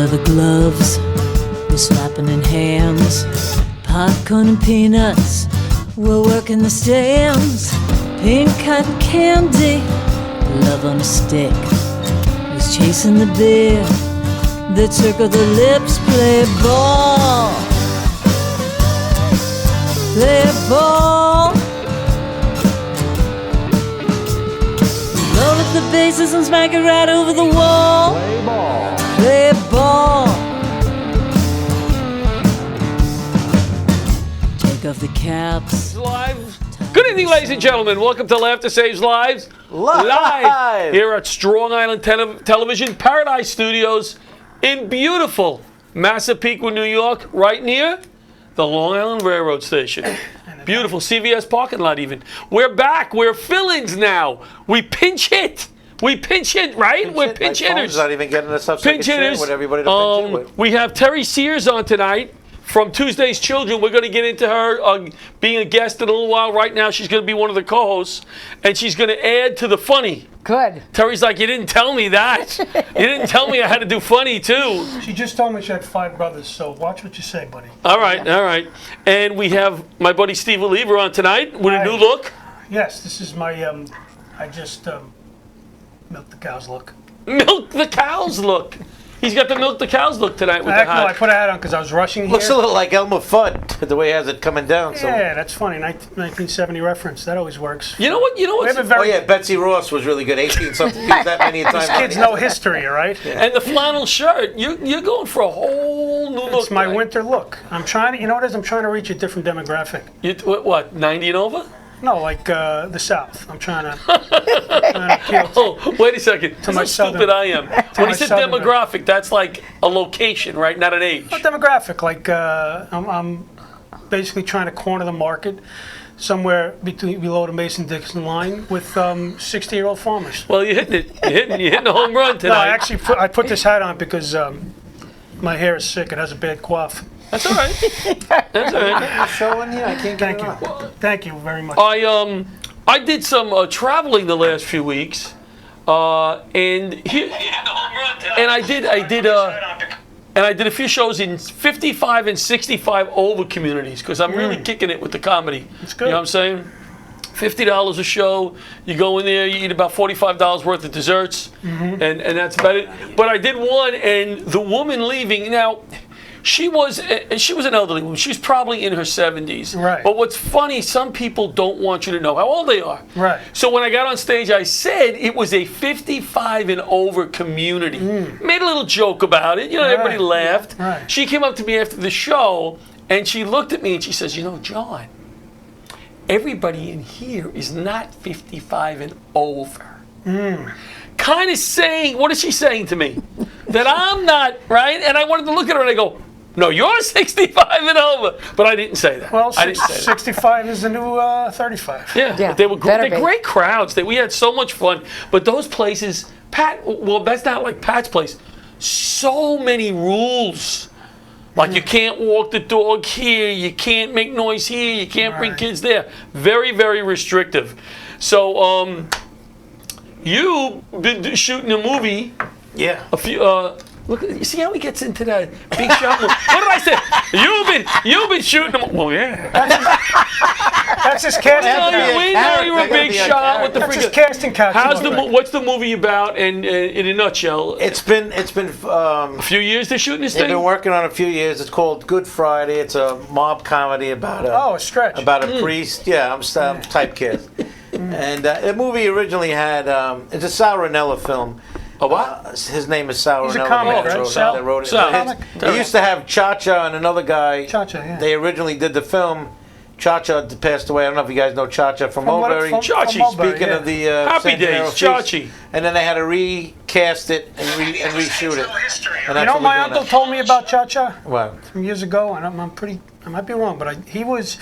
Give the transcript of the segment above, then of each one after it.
leather gloves, we're slapping in hands. Popcorn and peanuts, we're working the stands. Pink cotton candy, love on a stick. Who's chasing the beer? They circle the lips, play ball. Play ball. Load up the bases and smack it right over the wall. Play ball. Play ball. Take off the caps. Live. Good evening, ladies and gentlemen. Welcome to Laughter Saves Lives. Live here at Strong Island Television, Paradise Studios in beautiful Massapequa, New York, right near the Long Island Railroad Station. Beautiful CVS parking lot even. We're back. We're fill-ins now. We pinch hit. We pinch hit, right? We're pinch hitters. My phone's not even getting us up. Pinch hitters. With everybody to pinch hit with. We have Terry Sears on tonight from Tuesday's Children. We're going to get into her being a guest in a little while. Right now, she's going to be one of the co-hosts, and she's going to add to the funny. Good. Terry's like, you didn't tell me that. You didn't tell me I had to do funny, too. She just told me she had 5 brothers, so watch what you say, buddy. All right, all right. And we have my buddy Steve Oliver on tonight with a new look. Yes, this is my, I just milked the cow's look. Milk the cows look. He's got the milk the cows look tonight with the No, I hat. put a hat on because I was rushing here. Looks a little like Elmer Fudd, the way he has it coming down. So. Yeah, that's funny. 1970 reference. That always works. You know what? You know We have a what? Oh very, yeah, Betsy Ross was really good. 18-something. Used that many times. These kids know history, all right? And the flannel shirt. You're going for a whole new look. It's my tonight. winter look. I'm trying to, you know what it is? I'm trying to reach a different demographic. What, 90 and over? No, like the South. I'm trying to appeal to. Oh, wait a second. That's how my stupid southern- I am. When my he said southern- demographic, that's like a location, right? Not an age. Not demographic. Like I'm basically trying to corner the market somewhere below the Mason-Dixon line with 60-year-old farmers. Well, you're hitting it. You're hitting a home run tonight. No, I actually I put this hat on because my hair is sick. It has a bad coif. That's all right. That's all right. Show in here. I can't get Thank it you. on. Thank you very much. I did some traveling the last few weeks, and I did a few shows in 55 and 65 over communities because I'm really kicking it with the comedy. It's good. You know what I'm saying? $50 a show. You go in there, you eat about $45 worth of desserts, and that's about it. But I did one, and the woman leaving now. She was an elderly woman. She's probably in her 70s. Right. But what's funny, some people don't want you to know how old they are. Right. So when I got on stage, I said it was a 55 and over community. Made a little joke about it. You know, everybody laughed. Right. She came up to me after the show, and she looked at me and she says, you know, John, everybody in here is not 55 and over. Kind of saying, what is she saying to me? That I'm not, right? And I wanted to look at her and I go, no, you're 65 and over. But I didn't say that. Well, I didn't say that. 65 is the new 35. Yeah, Yeah, but they were better they're be. great crowds. We had so much fun. But those places, well, that's not like Pat's place. So many rules. Like you can't walk the dog here, you can't make noise here, you can't bring kids there. Very, very restrictive. So, you've been shooting a movie. Yeah. A few. Look, you see how he gets into that big shot movie? What did I say? You've been shooting them. Well, yeah. That's his casting We know you're a big shot with the That's his freaking. casting couch. How's what's the movie about? And in a nutshell, It's been a few years they're shooting this they've thing. been working on a few years. It's called Good Friday. It's a mob comedy about a stretch. about a priest. Yeah, I'm typecast. And the movie originally had it's a Sal Ranella film. A what? His name is Sal He's a Ranella. comic, that right? wrote- Sal? that wrote it. Sal. They used to have Cha-Cha and another guy. Cha-Cha, yeah. They originally did the film. Cha-Cha passed away. I don't know if you guys know Cha-Cha from Mulberry. Chachi. Mulberry, Speaking yeah. of the Happy San Days, Gennaro feast. Chachi. And then they had to recast it and reshoot it. And that's You know, what what we're my doing uncle now. told me about Cha-Cha What? from years ago, and I might be wrong, but he was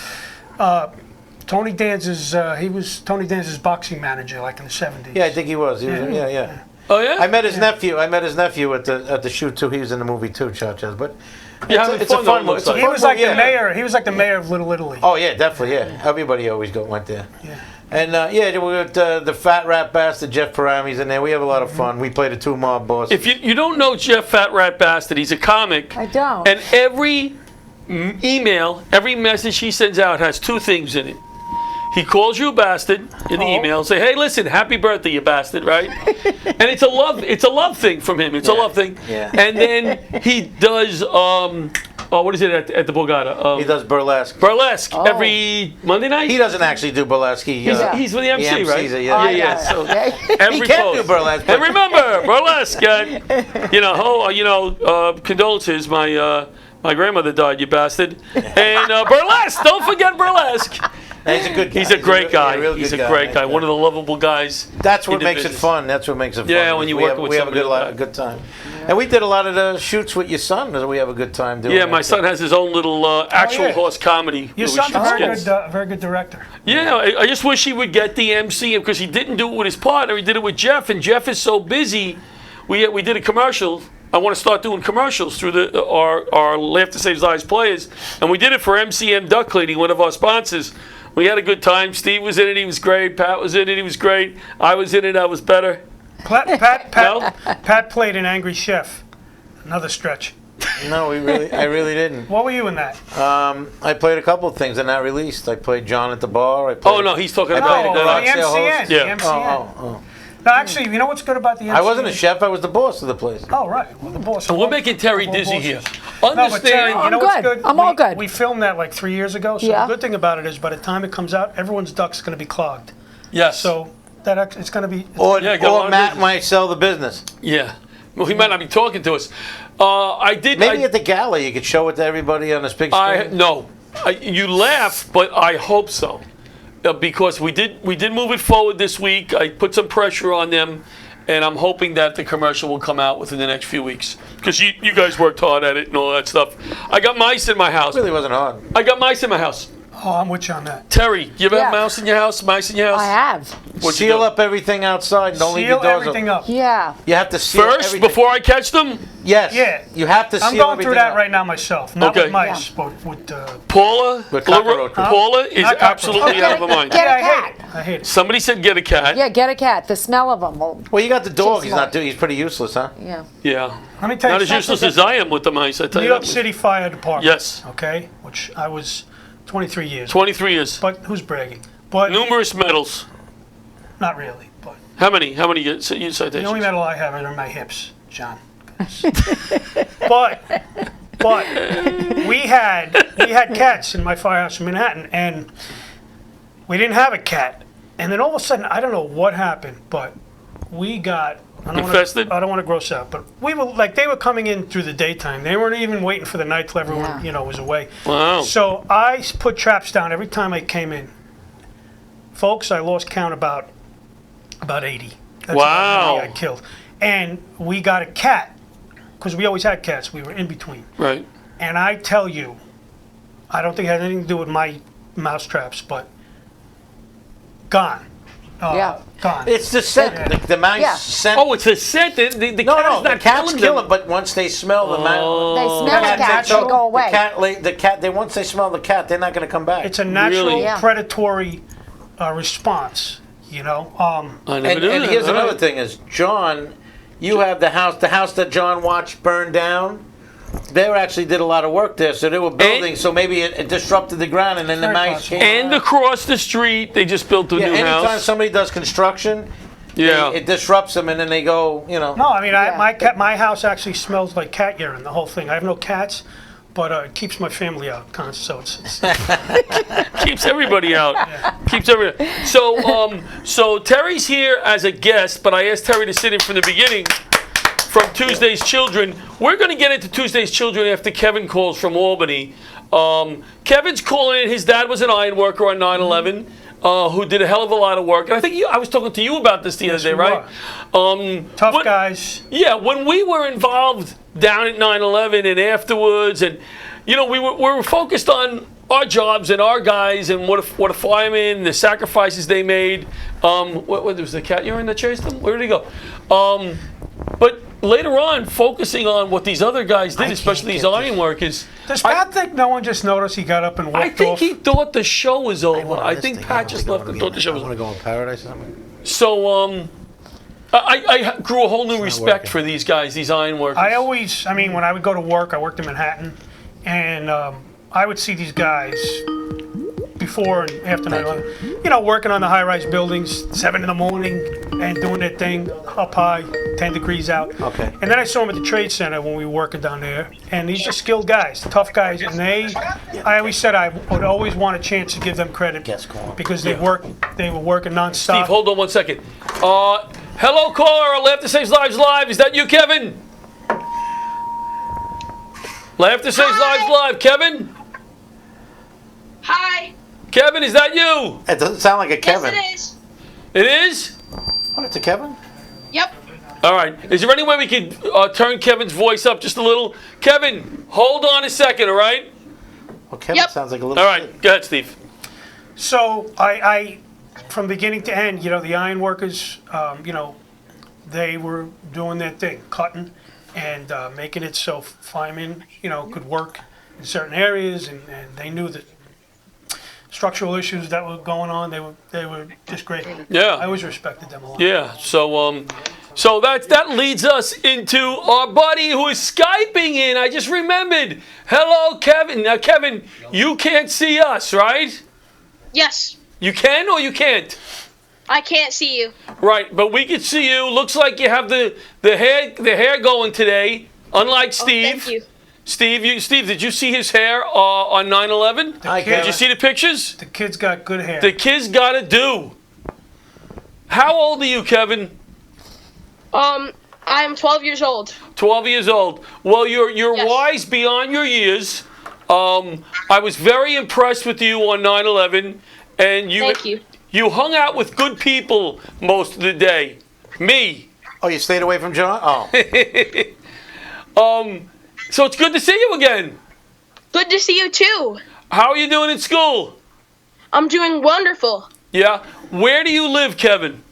Tony Danza's boxing manager, like in the 70s. Yeah, I think he was. Yeah. Yeah. Oh yeah. I met his nephew. I met his nephew at the shoot too. He was in the movie too, Cha-Cha's. But having it's a fun, fun though, movie. it It's a looks He fun was like movie, the yeah. mayor. He was like the mayor of Little Italy. Oh yeah, definitely. Yeah, everybody always went there. Yeah. And yeah, we got the fat rat bastard Jeff Parami's in there. We have a lot of fun. We play the two mob bosses. If you don't know Jeff Fat Rat Bastard, he's a comic. I don't. And every email, every message he sends out has two things in it. He calls you a bastard in the email, say, "Hey, listen, happy birthday, you bastard," right? And it's a love thing from him. It's a love thing. Yeah. And then he does what is it at the Borgata? He does burlesque. Burlesque every Monday night. He doesn't actually do burlesque. He's with the MC, he right? MCs it, yeah. yeah. So Okay. every He can post. do burlesque. And remember, burlesque. Condolences. My grandmother died, you bastard. And burlesque. Don't forget burlesque. He's a good guy. He's a great guy. real He's a good great guy. One of the lovable guys. That's what in the makes it business. fun. That's what makes it fun. Yeah, when you work with we have a somebody like a good time. And we did a lot of the shoots with your son. So we have a good time doing. Yeah, my son has his own little actual yeah. horse comedy. Your where we son's a shoot skits. very good director. Yeah, I just wish he would get the MC because he didn't do it with his partner. He did it with Jeff, and Jeff is so busy. We did a commercial. I want to start doing commercials through our Laughter Saves Lives players, and we did it for MCM Duck Cleaning, one of our sponsors. We had a good time. Steve was in it. He was great. Pat was in it. He was great. I was in it. I was better. Pat played an angry chef. Another stretch. No, I really didn't. What were you in that? I played a couple of things that not released. I played John at the bar. I played, Oh no, he's talking I about played the a cocktail MCN. host. Yeah. The MCN. Oh. No, actually, you know what's good about the MCN? I wasn't a chef. I was the boss of the place. Oh, right. Well, the boss. So we're making Terry Couple of dizzy bosses. here. No, but Terry, Understand? you know I'm what's good. good? I'm all good. We filmed that like 3 years ago. So Yeah. the good thing about it is, by the time it comes out, everyone's duck's going to be clogged. Yes. So it's going to be. Or, Yeah, got a lot or of Matt business. might sell the business. Yeah. Well, he might not be talking to us. I did. Maybe at the gala you could show it to everybody on this big screen. No. You laugh, but I hope so. Because we did move it forward this week. I put some pressure on them, and I'm hoping that the commercial will come out within the next few weeks. Because you guys worked hard at it and all that stuff. I got mice in my house. It really wasn't hard. I got mice in my house. Oh, I'm with you on that. Terry, you ever have Yeah. mouse in your house? Mice in your house? I have. What'd you Seal do? up everything outside and don't leave your Seal doors everything open. up. Yeah. You have to seal First, everything. before I catch them, Yes. Yeah. You have to seal I'm going everything through that up. right now myself. Not Okay. with mice, but with. Paula, With cockroaches. Paula is Not cockroaches. absolutely Oh, out of her mind. Get Yeah, a I hate cat. it. I hate it. Somebody said get a cat. Yeah, get a cat. The smell of them will. Well, you got the dog. Just He's like- he's pretty useless, huh? Yeah. Yeah. Let me tell you Not as something. useless as I am with the mice, I tell New you York that. City Fire Department. Yes. Okay, which I was 23 years. 23 years. But who's bragging? But Numerous medals. not really. But How many you the only citations? medal I have are my hips, John. but we had cats in my firehouse in Manhattan, and we didn't have a cat. And then all of a sudden, I don't know what happened, but we got. Infested? I don't want to gross out, but we were like they were coming in through the daytime. They weren't even waiting for the night till everyone Yeah. was away. Wow. So I put traps down every time I came in. Folks, I lost count about 80. That's Wow. about how many I killed. And we got a cat, because we always had cats. We were in between. Right. And I tell you, I don't think it had anything to do with my mouse traps, but gone. Yeah. Gone. It's the scent. Yeah. The mouse Yeah. scent. Oh, it's a scent. The no, cat no. is The not cats killing kill them. it, but once they smell the mouse. They smell Yeah, a cat, so they go away. The cat. Once they smell the cat, they're not going to come back. It's a natural Really? Yeah. predatory response, I never and knew and that. here's All another right. thing: is John, you have the house that John watched burn down. They actually did a lot of work there, so they were building. So maybe it disrupted the ground, and then the Very mice possible. came. And across the street, they just built a Yeah, new anytime house. somebody does construction, Yeah. it disrupts them, and then they go, No, I mean, Yeah. my house actually smells like cat urine, the whole thing. I have no cats, but it keeps my family out, so it's Keeps everybody out. Keeps everybody. So Terry's here as a guest, but I asked Terry to sit in from the beginning. From Tuesday's Children. We're going to get into Tuesday's Children after Kevin calls from Albany. Kevin's calling in. His dad was an iron worker on 9/11, who did a hell of a lot of work. And I think I was talking to you about this the other day, we right? tough guys. Yeah, when we were involved down at 9/11 and afterwards, and we were focused on our jobs and our guys and what a fireman, the sacrifices they made. What was the cat urine that chased them? Where did he go? But later on, focusing on what these other guys did, I especially can't these get iron workers. Does Pat think no one just noticed he got up and walked I think off? he thought the show was over. want I this think thing. Pat don't just think I left wanna and be thought in the that. show I was want over. to go in paradise or something. So, I grew a whole new respect working. for these guys, these iron workers. I mean, when I would go to work, I worked in Manhattan, and I would see these guys before and after 9/11, you know, working on the high-rise buildings, 7 in the morning, and doing their thing up high, 10 degrees out. Okay. And then I saw them at the Trade Center when we were working down there, and these are skilled guys, tough guys, and I always said I would always want a chance to give them credit Guess call. because they were working nonstop. Steve, hold on 1 second. Hello, caller. Laughter Saves Lives Live. Is that you, Kevin? Laughter Saves Lives Live. Kevin? Hi. Kevin, is that you? It doesn't sound like a Kevin. Yes, It is? What, it's a Kevin? it is. Yep. All right. Is there any way we could turn Kevin's voice up just a little? Kevin, hold on a second, all right? Well, Kevin Yep. sounds like a little All right. Go ahead, Steve. So I, from beginning to end, you know, the iron workers, you know, they were doing their thing, cutting and making it so firemen, you know, could work in certain areas, and they knew that structural issues that were going on, they were just great. Yeah. I always respected them a lot. Yeah, so that leads us into our buddy who is Skyping in. I just remembered. Hello, Kevin. Now, Kevin, you can't see us, right? Yes. You can or you can't? I can't see you. Right, but we can see you. Looks like you have the hair going today, unlike Steve. Thank you. Steve, did you see his hair on 9/11? Hi, kid- Did Kevin. you see the pictures? The kid's got good hair. The kid's got to do. How old are you, Kevin? I'm 12 years old. 12 years old. Well, you're Yes. wise beyond your years. I was very impressed with you on 9/11, and Thank you. You hung out with good people most of the day. Me. Oh, you stayed away from John? Oh. So it's good to see you again. Good to see you too. How are you doing in school? I'm doing wonderful. Yeah. Where do you live, Kevin?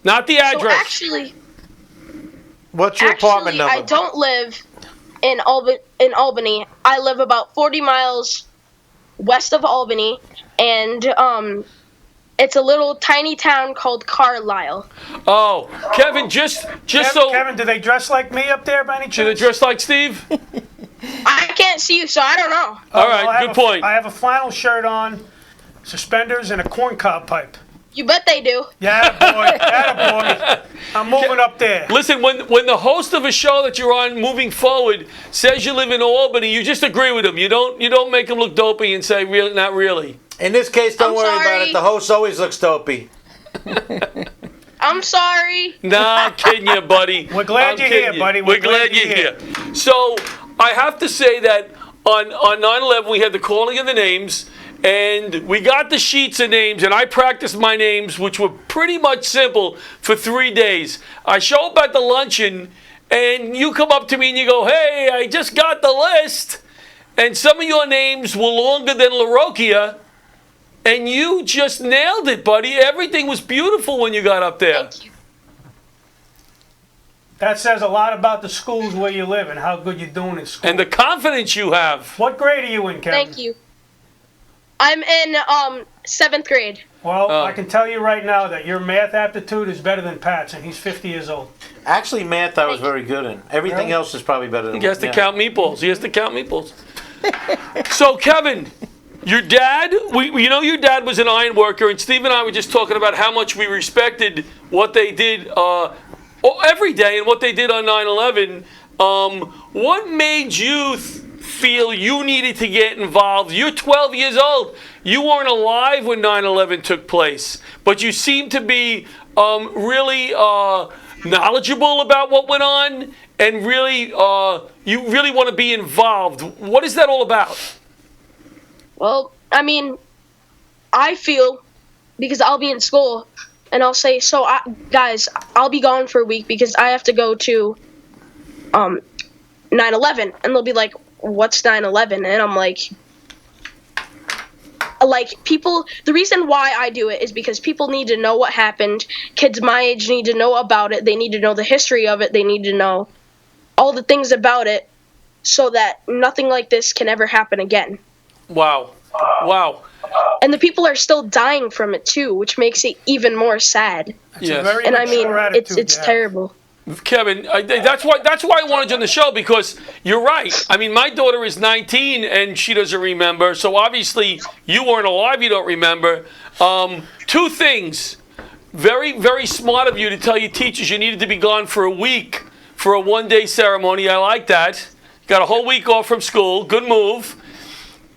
Not the So address. actually, What's your apartment number? I don't live in Albany. I live about 40 miles west of Albany, and it's a little tiny town called Carlisle. Oh, Kevin, just so Kevin, do they dress like me up there by any chance? should they dress like Steve? I can't see you, so I don't know. All Well, right, I have good point. I have a flannel shirt on, suspenders, and a corncob pipe. You bet they do. Yeah, boy. I'm moving up there. Listen, when the host of a show that you're on moving forward says you live in Albany, you just agree with him. You don't make him look dopey and say really not really. In this case, don't I'm worry about sorry. it. The host always looks dopey. I'm sorry. Nah, I'm kidding you, buddy. We're glad I'm you're kidding here, you. buddy. We're glad you're here. So I have to say that on 9/11 we had the calling of the names, and we got the sheets of names, and I practiced my names, which were pretty much simple, for 3 days. I show up at the luncheon, and you come up to me and you go, "Hey, I just got the list," and some of your names were longer than LaRocchia. And you just nailed it, buddy. Everything was beautiful when you got up there. Thank you. That says a lot about the schools where you live and how good you're doing in school. And the confidence you have. What grade are you in, Kevin? Thank you. I'm in 7th grade. Well, Oh. I can tell you right now that your math aptitude is better than Pat's, and he's 50 years old. Actually, math I was very good in. Everything Really? else is probably better than He has to yeah. count meatballs. He has to count meatballs. So, Kevin, your dad, you know your dad was an iron worker, and Steve and I were just talking about how much we respected what they did every day and what they did on 9/11. What made you feel you needed to get involved? You're 12 years old. You weren't alive when 9/11 took place, but you seem to be really knowledgeable about what went on, and really, you really want to be involved. What is that all about? Well, I mean, I feel, because I'll be in school, and I'll say, guys, I'll be gone for a week because I have to go to 9/11. And they'll be like, what's 9/11? And I'm like, like people, the reason why I do it is because people need to know what happened. Kids my age need to know about it. They need to know the history of it. They need to know all the things about it so that nothing like this can ever happen again. Wow. Wow. And the people are still dying from it too, which makes it even more sad. Yes. Very And I mean, mature attitude it's to have. terrible. Kevin, that's why I wanted you on the show, because you're right. I mean, my daughter is 19 and she doesn't remember. So obviously you weren't alive, you don't remember. Two things. Very, very smart of you to tell your teachers you needed to be gone for a week for a one-day ceremony. I like that. Got a whole week off from school. Good move.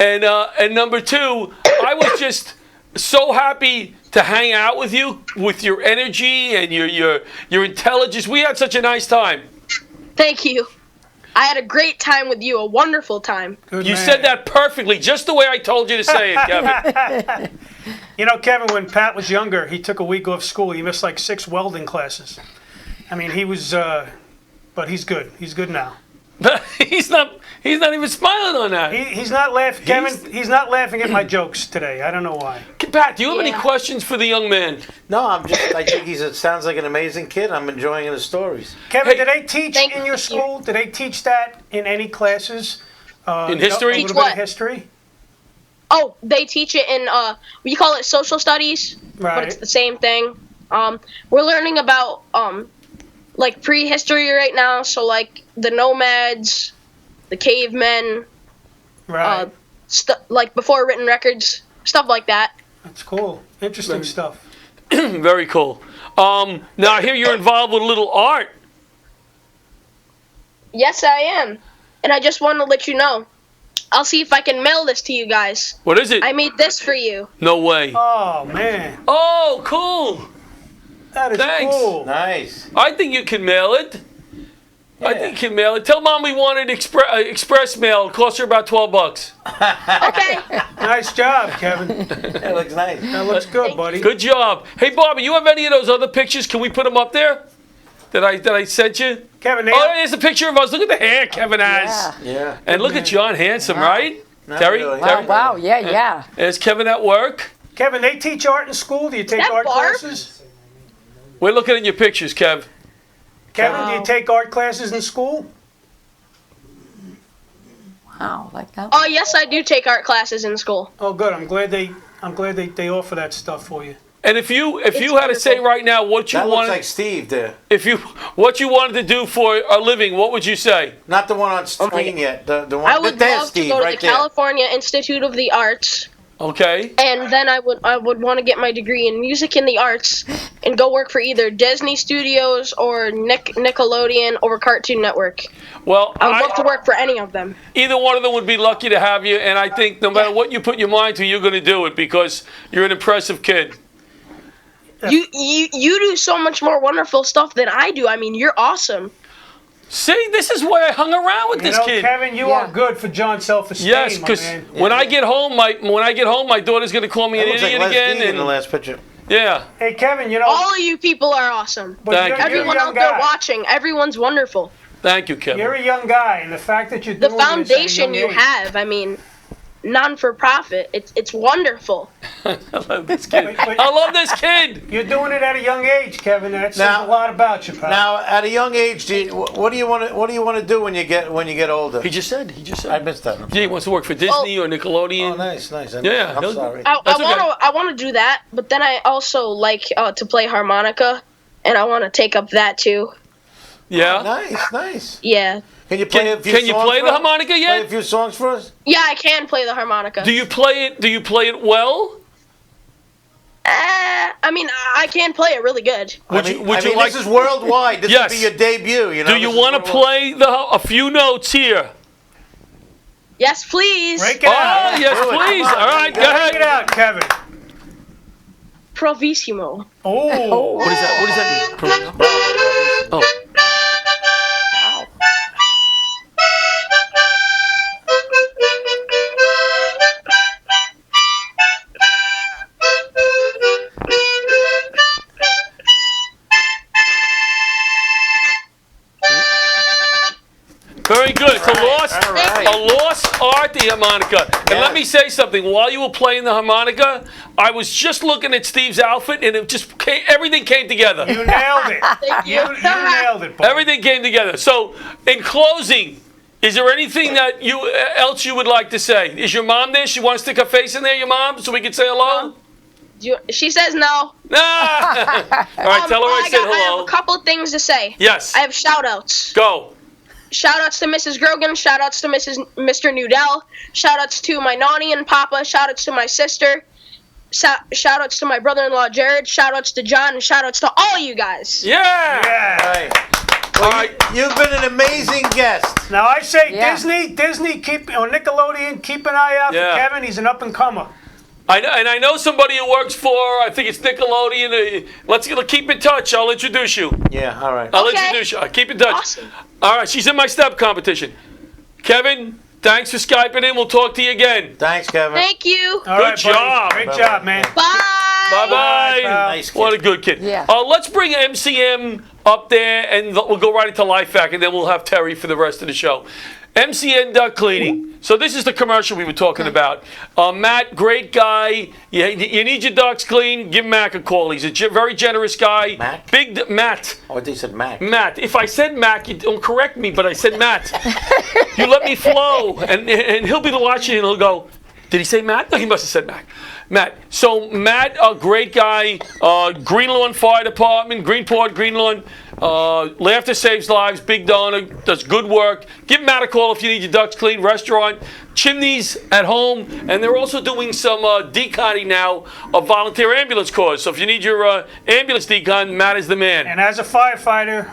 And number two, I was just so happy to hang out with you, with your energy and your intelligence. We had such a nice time. Thank you. I had a great time with you, a wonderful time. Good You man. said that perfectly, just the way I told you to say it, Kevin. You know, Kevin, when Pat was younger, he took a week off school. He missed like 6 welding classes. I mean, he was, but he's good. He's good now. He's not even smiling on that. He's not laughing, Kevin. He's not laughing at my jokes today. I don't know why. Pat, do you have any Yeah. questions for the young man? No, I think sounds like an amazing kid. I'm enjoying his stories. Kevin, Hey, did they teach thank in your you. school? Did they teach that in any classes? In history? A Teach little bit what? of history? Oh, they teach it in we call it social studies, Right. but it's the same thing. We're learning about like prehistory right now, so like the nomads, the cavemen, Right. like before written records, stuff like that. That's cool. Interesting stuff. Very cool. Now I hear you're involved with a little art. Yes, I am, and I just want to let you know. I'll see if I can mail this to you guys. What is it? I made this for you. No way. Oh, man. Oh, cool. That is Thanks. cool. Nice. I think you can mail it. I Yeah. think you can mail it. Tell Mom we wanted express mail. It costs her about $12. Okay. Nice job, Kevin. That looks nice. That looks good, buddy. Good job. Hey, Bobby, you have any of those other pictures? Can we put them up there? That I sent you? Kevin, Oh, there's a picture of us. Look at the hair Kevin has. Yeah. Yeah. And look at John, handsome, right? Not Terry? really. Wow, Terry? wow, yeah. There's Kevin at work. Kevin, they teach art in school? Do you take That art Barb? classes? We're looking at your pictures, Kev. Kevin, do you take art classes in school? Wow, like that. Oh, yes, I do take art classes in school. Oh, good. I'm glad they offer that stuff for you. And if you had to wonderful. say right now what you That looks wanted, like Steve there. what you wanted to do for a living, what would you say? Not the one on screen yet. The one. I would there's love Steve to go to right the there. California Institute of the Arts, Okay. and then I would want to get my degree in music and the arts, and go work for either Disney Studios or Nickelodeon or Cartoon Network. Well, I would love to work for any of them. either one of them would be lucky to have you, and I think no matter what you put your mind to, you're going to do it because you're an impressive kid. You do so much more wonderful stuff than I do. I mean, you're awesome. See, this is why I hung around with You this know, kid. Kevin, you Yeah. are good for John's self-esteem, Yes, my because man. when I get home, my daughter's going to call me That an looks like idiot Les again. Dean in the And last picture. yeah, Hey, Kevin, you know, All of you people are awesome. but Thank you're, you. you're a Everyone young out there guy. watching, everyone's wonderful. thank you, Kevin. You're a young guy, and the fact that you're The doing this at a foundation young you age- have, I mean, non-for-profit. It's wonderful. I love this kid. Wait. I love this kid. You're doing it at a young age, Kevin. That says Now- a lot about you, pal. Now, at a young age, what do you want to do when you get older? He just said. I missed that. Yeah, he wants to work for Disney or Nickelodeon. Oh, nice. Yeah, I'm he'll- sorry. I That's okay. want to do that, but then I also like to play harmonica, and I want to take up that too. Yeah. Nice. Yeah, Can you play a few Can you songs play for the us? harmonica Play yet? a few songs for us? yeah, I can play the harmonica. Do you play it? Do you play it well? I mean, I can play it really good. Would you like? This is worldwide. This Yes. would be your debut. You know. Do you This is want to worldwide. play a few notes here? Yes, please. Break it Oh out. yes, Do it. please. Come on, All right, you go gotta Break it ahead. out, Kevin. Bravissimo. Oh. What is that? What does that mean? Oh. Very good. It's a loss. All right. A loss Art the harmonica. And let me say something. While you were playing the harmonica, I was just looking at Steve's outfit, and it just everything came together. You nailed it. Thank you. You nailed it, boy. Everything came together. So, in closing, is there anything that else you would like to say? Is your mom there? She wants to stick her face in there, your mom, so we can say hello? She says no. Ah! All right, tell her I said I have hello. a couple things to say. Yes. I have shout outs. Go. Shout outs to Mrs. Grogan. Shout outs to Mr. Nudell. Shout outs to my nanny and papa. Shout outs to my sister. Shout outs to my brother-in-law Jared. Shout outs to John. And shout outs to all you guys. Yeah. Yeah. Right. All right. You've been an amazing guest. Now I say Yeah. Disney, Nickelodeon, keep an eye out Yeah. for Kevin. He's an up-and-comer. I know somebody who works for, I think it's Nickelodeon. Let's keep in touch. I'll introduce you. Yeah, all right. I'll Okay. introduce you. Keep in touch. Awesome. All right, she's in my step competition. Kevin, thanks for Skyping in. We'll talk to you again. Thanks, Kevin. Thank you. All right, buddy. job. Great Bye-bye. job, man. Bye. Bye-bye. pal. Nice kid. What a good kid. Yeah. Let's bring MCM up there, and we'll go right into Life Hack, and then we'll have Terry for the rest of the show. MCN Duck Cleaning. So this is the commercial we were talking about. Matt, great guy. You need your ducks clean, give Mac a call. He's a very generous guy. Mac? Matt. Oh, they said Mac. Matt. If I said Mac, you don't correct me, but I said Matt. You let me flow. And he'll be watching and he'll go, did he say Matt? No, he must have said Mac. Matt. So Matt, a great guy. Greenlawn Fire Department, Greenport, Greenlawn. Laughter Saves Lives, big donor, does good work. Give Matt a call if you need your ducks clean. Restaurant, chimneys at home, and they're also doing some deconning now of volunteer ambulance cause. So if you need your ambulance decon, Matt is the man. And as a firefighter,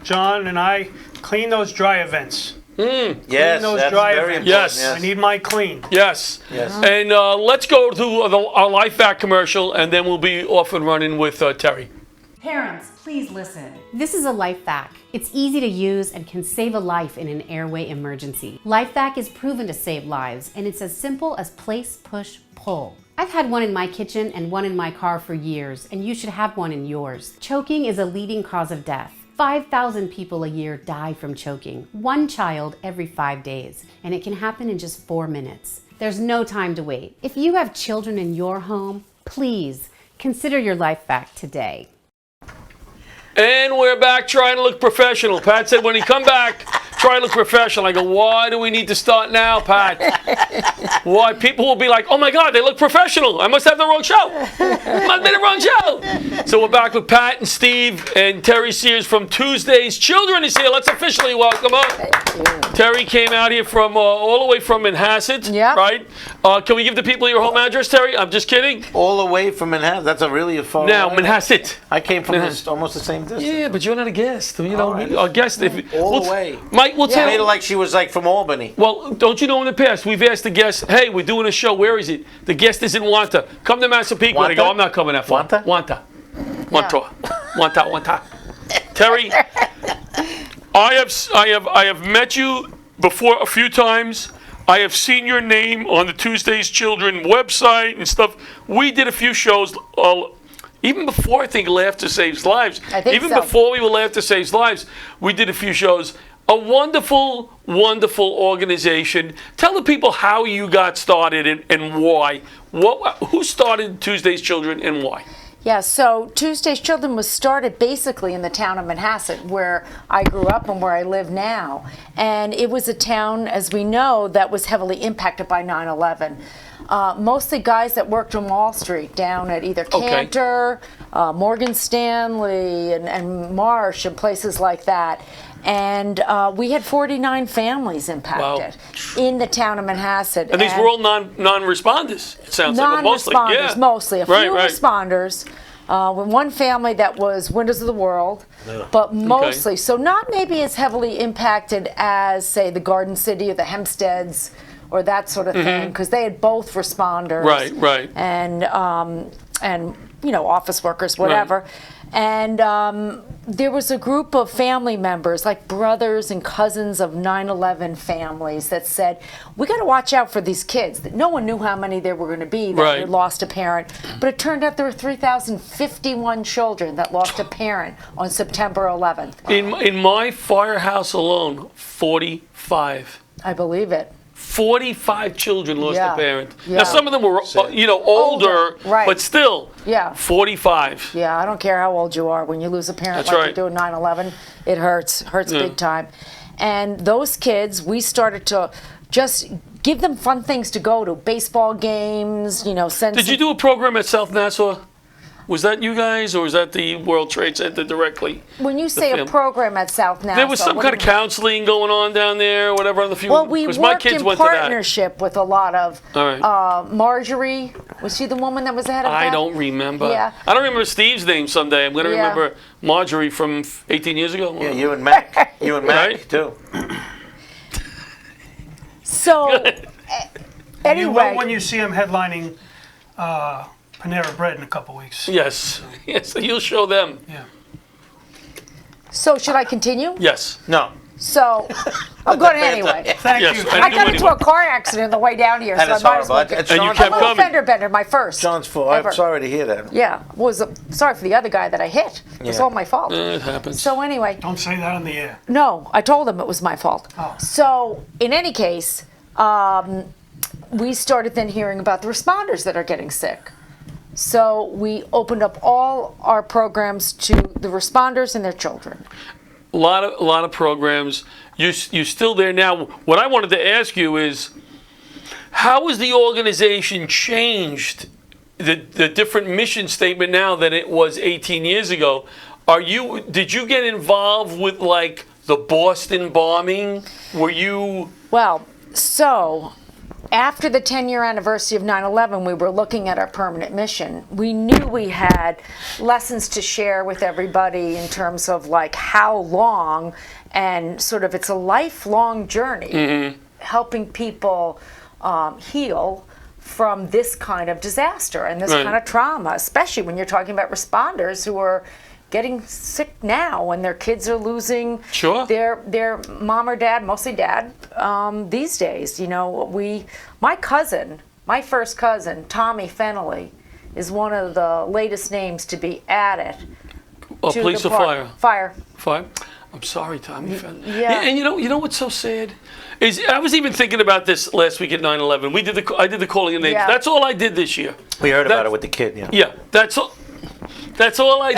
John and I clean those dry events. Yes, those that's dry very important. events. Yes. I need mine clean. Yes. Yes. And let's go to our Life Hack commercial, and then we'll be off and running with Terry. Parents, please listen. This is a LifeVac. It's easy to use and can save a life in an airway emergency. LifeVac is proven to save lives, and it's as simple as place, push, pull. I've had one in my kitchen and one in my car for years, and you should have one in yours. Choking is a leading cause of death. 5,000 people a year die from choking, one child every 5 days, and it can happen in just 4 minutes. There's no time to wait. If you have children in your home, please consider your LifeVac today. And we're back trying to look professional. Pat said when he come back, try to look professional. I go, why do we need to start now, Pat? Why? People will be like, oh my God, they look professional. I must have the wrong show. Must have been the wrong show. So we're back with Pat and Steve and Terry Sears from Tuesday's Children is here. Let's officially welcome up. Terry came out here from all the way from Manhasset, Yep. right? Can we give the people your home address, Terry? I'm just kidding. All the way from Manhattan. That's a really a far Now, way. Manhasset. I came from almost the same distance. Yeah, but you're not a guest. You know, All right. a guest. If, All the we'll- way. Mike, we'll She tell made it like she was like from Albany. Well, don't you know in the past, we've asked the guests, hey, we're doing a show, where is it? The guest is in Wanta. Come to Massapequa. They go, Wanta? I'm not coming that far. Wanta? Wanta. Terry, I have met you before a few times. I have seen your name on the Tuesday's Children website and stuff. We did a few shows, even before I think Laughter Saves Lives. I think even so. before we were Laughter Saves Lives, we did a few shows. A wonderful, wonderful organization. Tell the people how you got started and why. Who started Tuesday's Children and why? Yeah, so Tuesday's Children was started basically in the town of Manhasset, where I grew up and where I live now. And it was a town, as we know, that was heavily impacted by 9/11. Mostly guys that worked on Wall Street down at either Cantor, Morgan Stanley, and Marsh, and places like that. And we had 49 families impacted in the town of Manhasset. And these were all non-responders, it sounds like. Well, mostly. Non-responders, Yeah. mostly. A Right, few right. responders. With one family that was Windows of the World, but mostly. So not maybe as heavily impacted as, say, the Garden City or the Hempsteads or that sort of thing, because they had both responders. Right. And office workers, whatever. Right. And there was a group of family members, like brothers and cousins of 9/11 families, that said, we got to watch out for these kids. That no one knew how many there were going to be that had lost a parent. But it turned out there were 3,051 children that lost a parent on September 11th. In my firehouse alone, 45. I believe it. 45 children lost Yeah. a parent. Yeah. Now, some of them were, older, Older, right. but still, Yeah. 45. Yeah, I don't care how old you are. When you lose a parent That's like right. you do in 9/11, it hurts big time. And those kids, we started to just give them fun things to go to, baseball games, send Did you do a program at South Nassau? Was that you guys, or was that the World Trade Center directly? When you say a film. program at South Nassau, There was some what kind do of you mean? counseling going on down there, or whatever on the few. Well, we because my worked kids in went to that. partnership with a lot of All right. Marjorie. Was she the woman that was the head of that? I don't remember. Yeah. I don't remember Steve's name someday. I'm going to Yeah. remember Marjorie from 18 years ago. Yeah, you and Mac. You and Mac, Right. too. So, You anyway. will when you see him headlining Panera Bread in a couple weeks. Yes. Yes. You'll show them. Yeah. So, should I continue? Yes. No. So, I'm going anyway. Thank Yes. you. I I knew got it into was. a car accident on the way down here, That so I is might as well horrible. get. And you Sean's kept A little coming. fender bender, my first. John's fault. ever. I'm sorry to hear that. Yeah, sorry for the other guy that I hit. It was Yeah. all my fault. It happens. So anyway, Don't say that on the air. no, I told him it was my fault. Oh. So in any case, we started then hearing about the responders that are getting sick. So we opened up all our programs to the responders and their children. A lot of programs. You still there now. What I wanted to ask you is, how has the organization changed? The different mission statement now than it was 18 years ago. Did you get involved with like the Boston bombing? Were you? Well, so after the 10-year anniversary of 9/11, we were looking at our permanent mission. We knew we had lessons to share with everybody in terms of like how long, and sort of it's a lifelong journey, helping people heal from this kind of disaster and this Right. kind of trauma, especially when you're talking about responders who are getting sick now when their kids are losing Sure. their mom or dad, mostly dad, these days. My first cousin, Tommy Fennelly, is one of the latest names to be added to Police the or fire? Fire. Fire. I'm sorry, Tommy. yeah. And you know what's so sad is I was even thinking about this last week at 9/11. I did the calling of names. Yeah. That's all I did this year. We heard about That- it with the kid, yeah. Yeah, that's all. That's all I.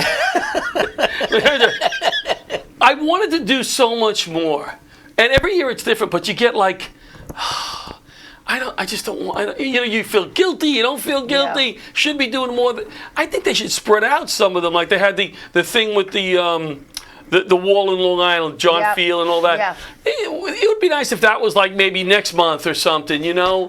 I wanted to do so much more, and every year it's different. But you get like, I just don't want. You feel guilty. You don't feel guilty. Yeah. Should be doing more. I think they should spread out some of them. Like they had the thing with the wall in Long Island, John Yep. Field and all that. Yeah. It would be nice if that was like maybe next month or something.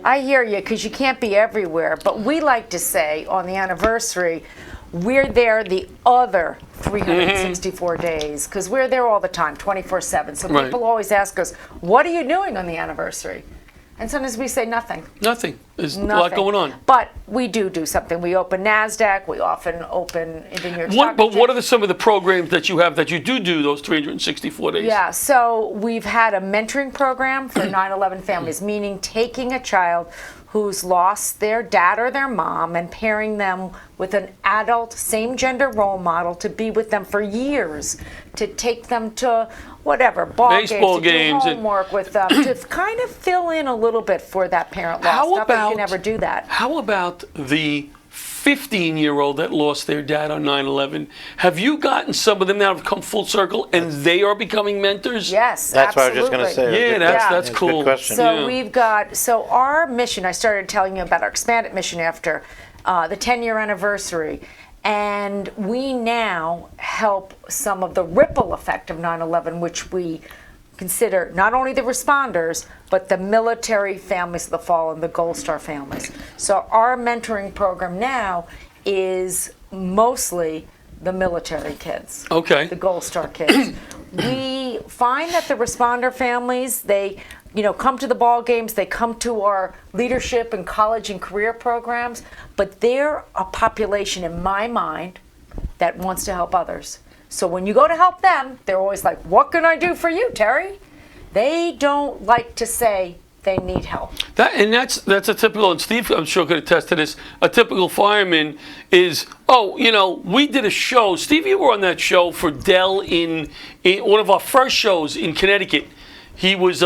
I hear you, because you can't be everywhere. But we like to say on the anniversary, we're there the other 364 days, because we're there all the time, 24/7. So Right. people always ask us, what are you doing on the anniversary? And sometimes we say nothing. Nothing. There's a Nothing. lot going on. But we do something. We open NASDAQ. We often open the New York What, Stock but what Exchange. are some of the programs that you have that you do those 364 days? Yeah, so we've had a mentoring program for 9/11 families, meaning taking a child who's lost their dad or their mom and pairing them with an adult, same gender role model to be with them for years, to take them to whatever, ball Baseball games, games to and- do homework with them, to kind of fill in a little bit for that parent loss. How Not that you about- can ever do that. How about the 15-year-old that lost their dad on 9/11? Have you gotten some of them now have come full circle and they are becoming mentors? Yes, That's what I was absolutely. just going to say. Yeah, Good that's question. that's It's a cool. Good question. So Yeah. we've got, so our mission, I started telling you about our expanded mission after the 10-year anniversary. And we now help some of the ripple effect of 9/11, which we consider not only the responders, but the military families of the fallen, the Gold Star families. So our mentoring program now is mostly the military kids. Okay. The Gold Star kids. We find that the responder families, they come to the ball games, they come to our leadership and college and career programs, but they're a population in my mind that wants to help others. So when you go to help them, they're always like, what can I do for you, Terry? They don't like to say they need help. That's a typical, and Steve I'm sure could attest to this, a typical fireman is, we did a show. Steve, you were on that show for Dell in one of our first shows in Connecticut. He was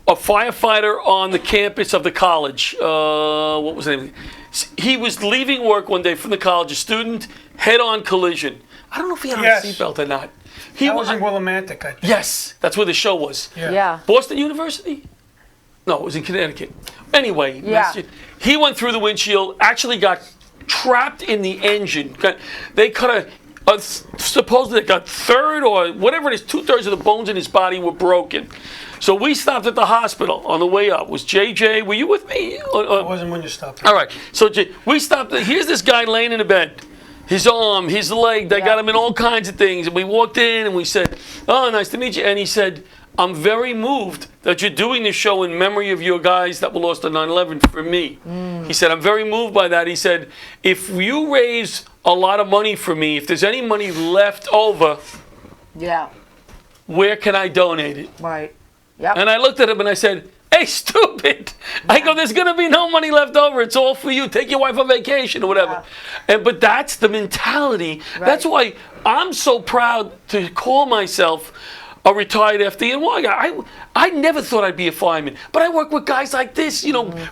a firefighter on the campus of the college. What was his name? He was leaving work one day from the college, a student, head-on collision. I don't know if he had on a seatbelt or not. That was in Willimantic, I think. Yes, that's where the show was. Yeah. Boston University? No, it was in Connecticut. Anyway, he went through the windshield, actually got trapped in the engine. They cut supposedly they got third or whatever it is, 2/3 of the bones in his body were broken. So we stopped at the hospital on the way up. Was JJ, were you with me? I wasn't when you stopped. All right, so we stopped. Here's this guy laying in a bed. His arm, his leg, they got him in all kinds of things. And we walked in and we said, "Oh, nice to meet you." And he said, "I'm very moved that you're doing this show in memory of your guys that were lost on 9/11 for me." He said, "I'm very moved by that." He said, "If you raise a lot of money for me, if there's any money left over, where can I donate it?" Right. Yep. And I looked at him and I said, "Hey, stupid." I go, "There's going to be no money left over. It's all for you. Take your wife on vacation or whatever." But that's the mentality. Right. That's why I'm so proud to call myself a retired FDNY guy. I never thought I'd be a fireman, but I work with guys like this,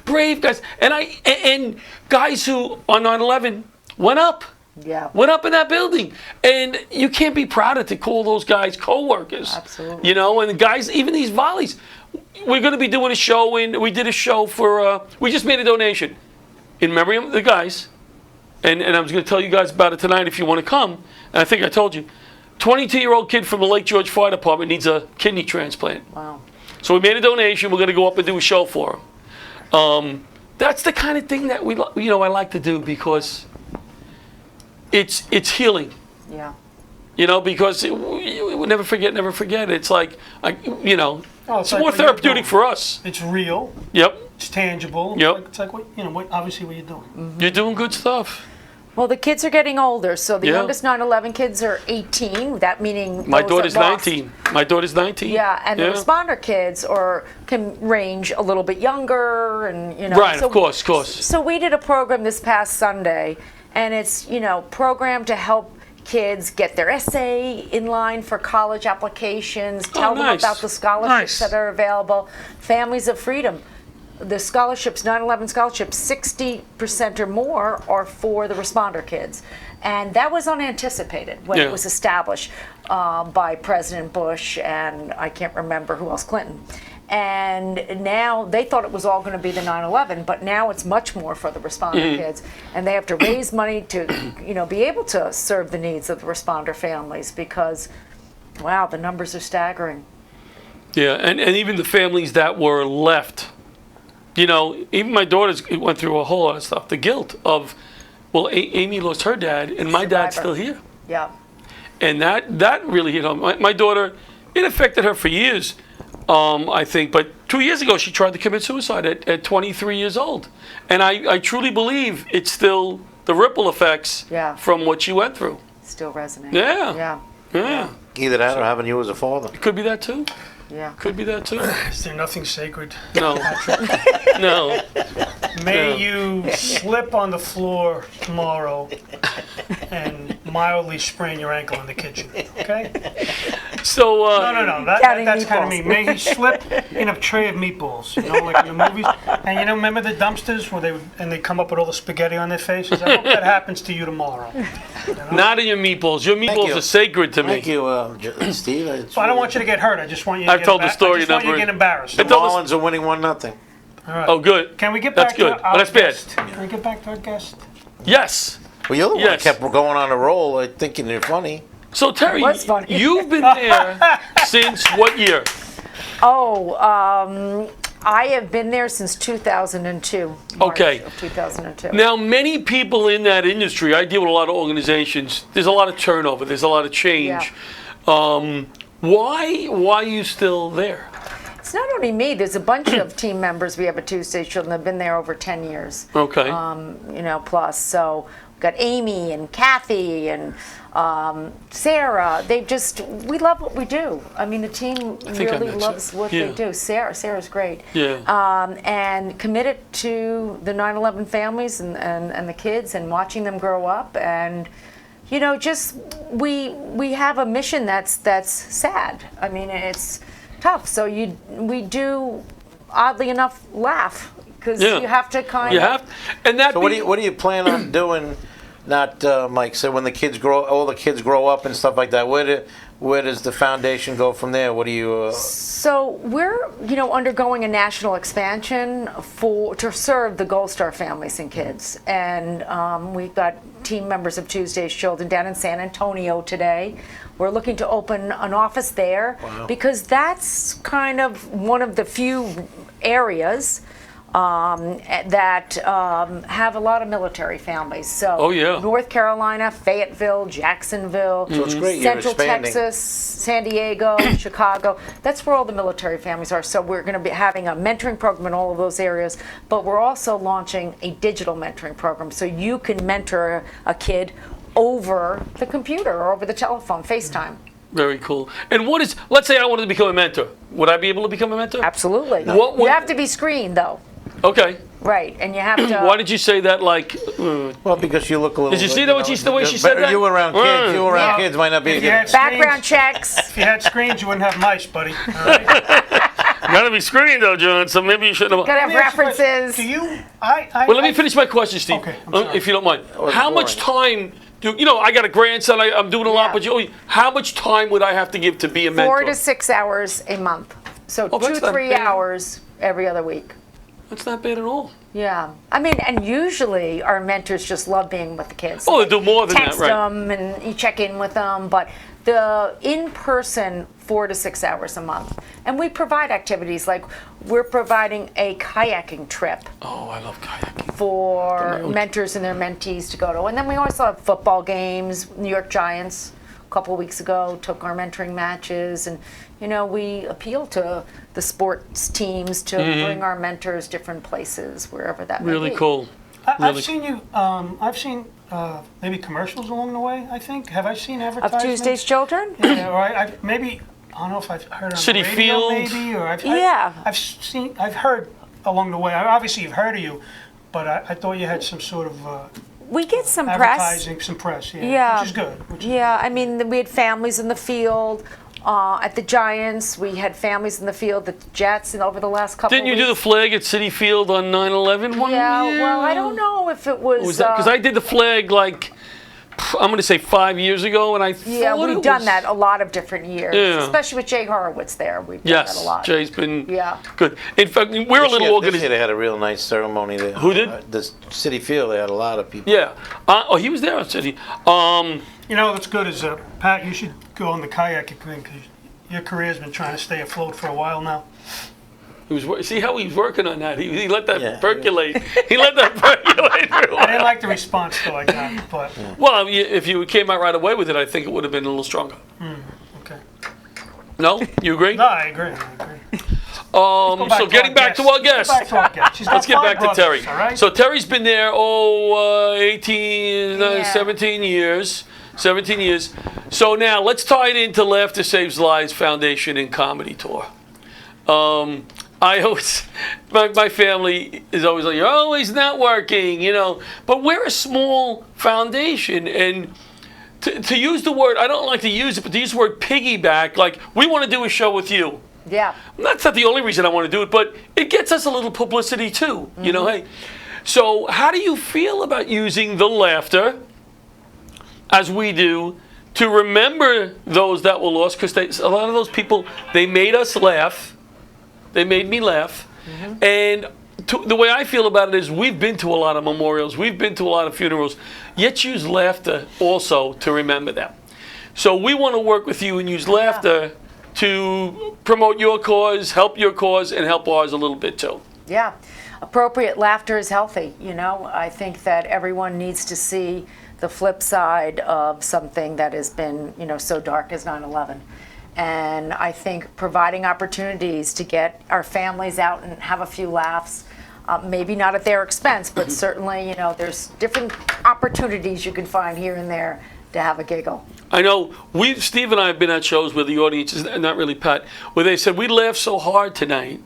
brave guys, and guys who on 9/11 went up. Yeah. Went up in that building. And you can't be prouder to call those guys co-workers. Absolutely. And the guys, even these volleys. We're going to be doing a show we did a show for, we just made a donation in memory of the guys. And I was going to tell you guys about it tonight if you want to come. And I think I told you. 22-year-old kid from the Lake George Fire Department needs a kidney transplant. Wow. So we made a donation. We're going to go up and do a show for him. That's the kind of thing that I like to do because it's healing. Yeah. Because we never forget. It's like, it's like more therapeutic for us. It's real. Yep. It's tangible. Yep. It's like obviously what you're doing. You're doing good stuff. Well, the kids are getting older, so the youngest 9/11 kids are 18. That meaning my those daughter's that lost. 19. My daughter's 19. Yeah, and the responder kids can range a little bit younger, and Right, so, of course. So we did a program this past Sunday, and it's programmed to help kids get their essay in line for college applications, tell them about the scholarships that are available, Families of Freedom. The scholarships, 9/11 scholarships, 60% or more are for the responder kids. And that was unanticipated when it was established by President Bush and I can't remember who else, Clinton. And now they thought it was all going to be the 9/11, but now it's much more for the responder kids. And they have to raise money to, be able to serve the needs of the responder families because, wow, the numbers are staggering. Yeah, and even the families that were left, even my daughters went through a whole lot of stuff. The guilt of, well, Amy lost her dad, and my dad's still here. Yeah. And that really hit home. My daughter, it affected her for years. I think, but 2 years ago she tried to commit suicide at 23 years old, and I truly believe it's still the ripple effects from what she went through. Still resonating. Yeah. Either that or having you as a father. Could be that too. Yeah. Could be that too. Is there nothing sacred? No. No. May you slip on the floor tomorrow and mildly sprain your ankle in the kitchen. Okay? So. No. That's kind of me. May he slip in a tray of meatballs, like in the movies. And remember the dumpsters where they come up with all the spaghetti on their faces? I hope that happens to you tomorrow. Not in your meatballs. Your meatballs are sacred to me. Thank you, Steve. I don't want you to get hurt. I just want you to I've told the story. I just want you to get embarrassed. The Marlins are winning 1-0. All right. Oh, good. Can we get back That's good. to our But that's bad. guest? Can we get back to our guest? Yes. Well, you're the one that kept going on a roll, thinking you're funny. So, Terry, was funny. you've been there since what year? I have been there since 2002. March of 2002. Now, many people in that industry, I deal with a lot of organizations, there's a lot of turnover, there's a lot of change. Why are you still there? It's not only me. There's a bunch of team members. We have a Tuesday show, and they've been there over 10 years. Okay. Plus. So we've got Amy and Kathy and Sarah. We love what we do. I mean, the team really loves what they do. Sarah's great. Yeah. And committed to the 9/11 families and the kids and watching them grow up and. We have a mission that's sad. I mean, it's tough. So we do oddly enough, laugh because Yeah. you have to kind You of. have, and that. So what do you plan on doing? Not Mike said when all the kids grow up and stuff like that. Where does the foundation go from there? What do you? So we're, undergoing a national expansion to serve the Gold Star families and kids, and we've got team members of Tuesday's Children down in San Antonio today. We're looking to open an office there because that's kind of one of the few areas that have a lot lot of families. So Oh, yeah. North Carolina, Fayetteville, Jacksonville, So it's great. You're Central expanding. Texas, San Diego, Chicago. That's where all the military families are. So we're going to be having a mentoring program in all of those areas, but we're also launching a digital mentoring program. So you can mentor a kid over the computer or over the telephone, FaceTime. Very cool. And let's say I wanted to become a mentor. Would I be able to become a mentor? Absolutely. What would- You have to be screened, though. Okay. Right, and you have to. Why did you say that like... Well, because you look a little. Did you see the way she said that? You around kids. You around Yeah. kids might not be. If you had Background screens- checks. If you had screens, you wouldn't have mice, buddy. All right? Gotta be screened though, John, so maybe you shouldn't have... Gotta have Let me ask you a question. references. Do you? I. Well, let me finish my question, Steve, Okay, I'm sorry. if you don't mind. was How much boring. time I got a grandson, I'm doing a lot, Yeah. but how much time would I have to give to be a mentor? 4 to 6 hours a month. So Oh, that's 2-3 not bad. hours every other week. That's not bad at all. Yeah, I mean, and usually our mentors just love being with the kids. Oh, they do more than that, Text right. them and you check in with them, but the in-person 4 to 6 hours a month. And we provide activities like we're providing a kayaking trip Oh, I love kayaking. for mentors and their mentees to go to. And then we also have football games. New York Giants a couple of weeks ago took our mentoring matches, and we appeal to the sports teams to bring our mentors different places, wherever that may Really be. cool. I've seen you. I've seen maybe commercials along the way. I think. Have I seen Of advertisements? Tuesday's Children? Yeah, or maybe I don't know if I've heard on City the radio, Field. maybe, or Yeah. I've heard along the way. Obviously, you've heard of you, but I thought you had some sort of We get some press. advertising, some press. Yeah, Yeah. which is good. Yeah, I mean, we had families in the field. At the Giants, we had families in the field at the Jets, and over the last couple Didn't you of do the weeks. flag at City Field on 9/11 one Yeah, year? well, I don't know if it was. Was that because I did the flag I'm going to say 5 years ago, and I Yeah, thought we've it done was- that a lot of different years, Yeah. especially with Jay Horowitz there. We've done Yes, that a lot. Jay's been Yeah. good. In fact, we're a This little year organized. they had a real nice ceremony there. Who did? The City Field. They had a lot of people. Yeah. He was there at City. You know what's good is Pat. You should go on the kayaking thing because your career's been trying to stay afloat for a while now. See how he's working on that. He let that Yeah. percolate. He let that percolate for a I didn't while. like the response though I got, but Well, if you came out right away with it, I think it would have been a little stronger. okay. No, you agree? No, I agree. So to getting our back to guest. our guest. Get back to our guest. She's got Let's get 5 back to brothers, Terry. All right. So Terry's been there, 18, Yeah. 17 years. 17 years. So now let's tie it into Laughter Saves Lives Foundation and Comedy Tour. I always, my family is always like, you're always not working, But we're a small foundation, and to use the word, I don't like to use it, but to use the word piggyback, like we want to do a show with you. Yeah. That's not the only reason I want to do it, but it gets us a little publicity too. Hey. So how do you feel about using the laughter, as we do, to remember those that were lost? Because a lot of those people, they made us laugh. They made me laugh. And the way I feel about it is we've been to a lot of memorials. We've been to a lot of funerals. Yet use laughter also to remember them. So we want to work with you and use laughter to promote your cause, help your cause, and help ours a little bit too. Yeah. Appropriate laughter is healthy. I think that everyone needs to see the flip side of something that has been, so dark as 9/11. And I think providing opportunities to get our families out and have a few laughs, maybe not at their expense, but certainly, there's different opportunities you can find here and there to have a giggle. I know Steve and I have been at shows where the audience is not really Pat, where they said we laughed so hard tonight.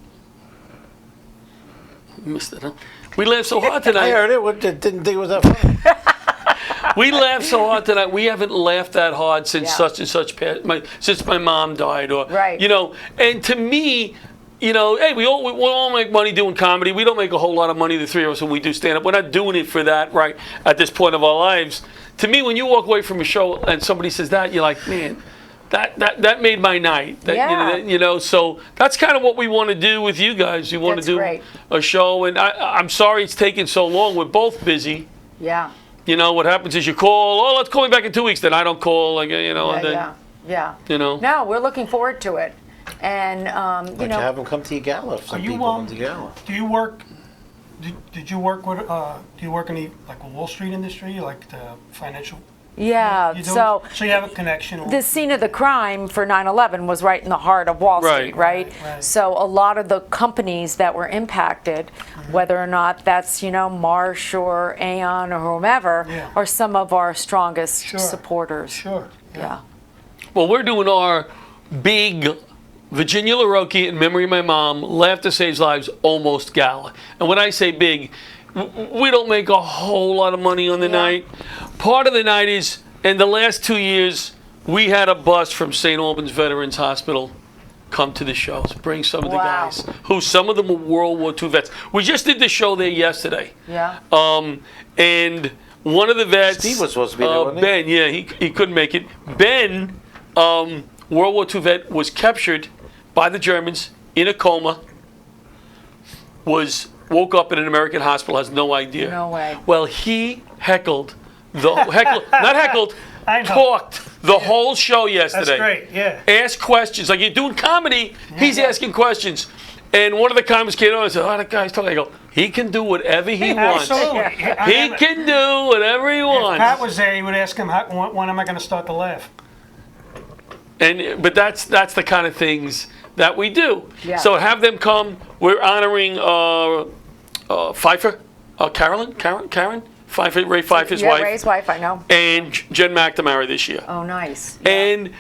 Missed it, huh? We laughed so hard tonight. I heard it. Didn't think it was that funny. We laughed so hard tonight. We haven't laughed that hard since Yeah. such and such since my mom died, or Right. And to me, you know, hey, we all make money doing comedy. We don't make a whole lot of money, the three of us, when we do stand up. We're not doing it for that, right? At this point of our lives, to me, when you walk away from a show and somebody says that, you're like, man, that made my night. You know, so that's kind of what we want to do with you guys. We want to do great. a show, and I'm sorry it's taken so long. We're both busy. Yeah. You know, what happens is you call, oh, let's call me back in 2 weeks. Then I don't call, like, you know, and then, you know. No, we're looking forward to it. And, you know. have them come to your gala. If some people come to gala. Do you work? Did you work with? Do you work in the Wall Street industry, like the financial? Yeah, You so you have a connection. the scene of the crime for 9/11 was right in the heart of Wall Street, right? Right. So a lot of the companies that were impacted, whether or not that's, you know, Marsh or Aon or whomever, Yeah. are some of our strongest Sure. supporters. Sure. Yeah. Well, we're doing our big Virginia LaRocque in memory of my mom, Laughter Saves Lives almost gala. And when I say big, we don't make a whole lot of money on the night. Part of the night is, in the last 2 years, we had a bus from St. Albans Veterans Hospital come to the shows, bring some of the guys, who some of them were World War II vets. We just did the show there yesterday. Yeah. And one of the vets, Steve was supposed to be there, wasn't he? Ben, yeah, he couldn't make it. Ben, World War II vet, was captured by the Germans in a coma, woke up in an American hospital, has no idea. No way. Well, he not heckled, I know. talked the whole show yesterday. That's great. Yeah. Asked questions. Like, you're doing comedy, he's asking questions. And one of the comics came on and said, oh, that guy's talking. I go, he can do whatever he wants. Absolutely. He can do whatever he If wants. Pat was there, he would ask him, when am I going to start to laugh? But that's the kind of things that we do. Yeah. So have them come. We're honoring Pfeiffer, Karen Pfeiffer, Ray Pfeiffer's Yeah, wife, Ray's wife, I know. and Jen McNamara this year. Oh, nice. And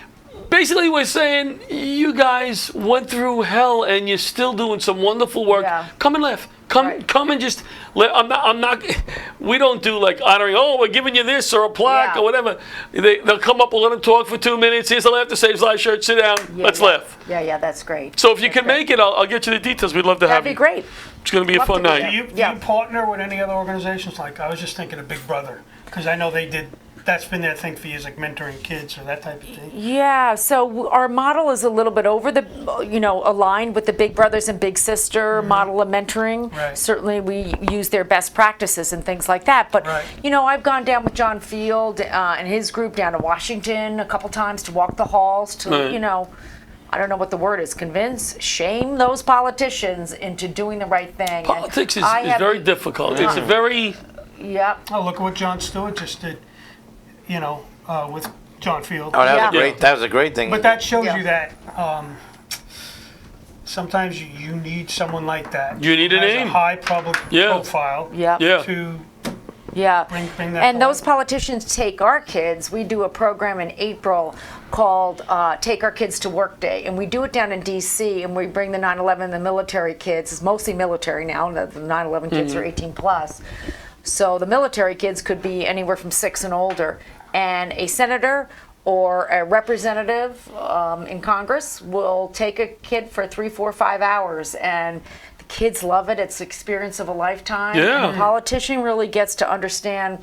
basically, we're saying you guys went through hell, and you're still doing some wonderful work. Yeah. Come and laugh. Come and just. I'm not. We don't do like honoring. Oh, we're giving you this or a plaque Yeah. or whatever. They'll come up. We'll let them talk for 2 minutes. Here's the Laughter Saves Lives shirt. Sit down. Let's laugh. Yeah, that's great. So if you can make it, I'll get you the details. We'd love to have That'd be you. great. It's going to be a Love fun to be night. there. Do you Yeah. partner with any other organizations? Like, I was just thinking of Big Brother, because I know they did. That's been their thing for years, like mentoring kids or that type of thing. Yeah, so our model is a little bit aligned with the Big Brothers and Big Sister model of mentoring. Right. Certainly we use their best practices and things like that. But, Right. I've gone down with John Field and his group down to Washington a couple times to walk the halls to, Right. I don't know what the word is, shame those politicians into doing the right thing. And Politics is I have- very difficult. It's a very. Yep. Oh, look at what Jon Stewart just did, with John Field. Oh, Yeah. that was a great thing. But that shows Yeah. you that sometimes you need someone like that. You need a who has name. a high public Yeah. profile. Yep. Yeah. To Yeah, bring that and those forward. politicians take our kids. We do a program in April called Take Our Kids to Work Day, and we do it down in D.C., and we bring the 9/11, the military kids. It's mostly military now, the 9/11 kids are 18 plus. So the military kids could be anywhere from 6 and older, and a senator or a representative in Congress will take a kid for 3, 4, 5 hours, and the kids love it. It's the experience of a lifetime. Yeah. And the politician really gets to understand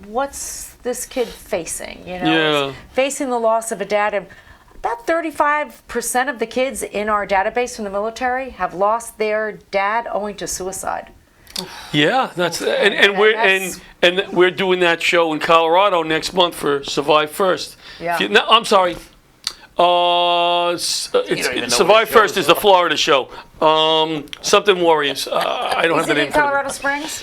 what's this kid facing, Yeah. It's facing the loss of a dad. And about 35% of the kids in our database from the military have lost their dad owing to suicide. Yeah, that's and we're doing that show in Colorado next month for Survive First. Yeah. No, I'm sorry. even know Survive what the First show is the Florida show. Something Warriors. I don't have Is the it name in for it. Colorado Springs?